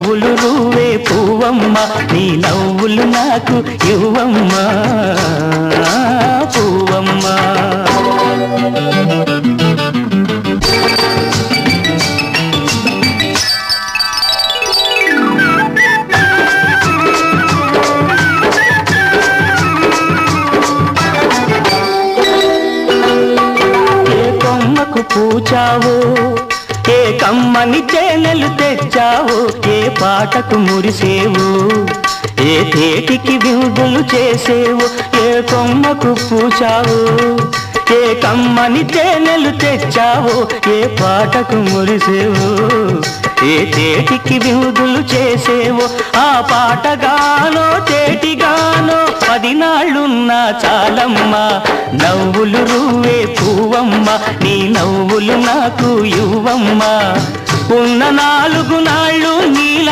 పువ్వులు నువ్వే పువ్వమ్మ నీ నవ్వులు నాకు ఇవ్వమ్మా పువ్వమ్మ. పూచావు ఏ కమ్మని తేనెలు తెచ్చావు ఏ పాటకు మురిసేవు ఏ తేటికి విందులు చేసేవు ఏ కొమ్మకు పూచావు ఏ కమ్మని తేనెలు తెచ్చావు ఏ పాటకు మురిసేవు ఏ తేటికి విందులు చేసేవు ఆ పాటగానో తేటిగానో 10 నాళ్ళున్నా చాలమ్మా నవ్వులు నువ్వే పువ్వమ్మ నీ నవ్వులు నాకు ఇవ్వమ్మా ఉన్న 4 నాళ్ళు నీలా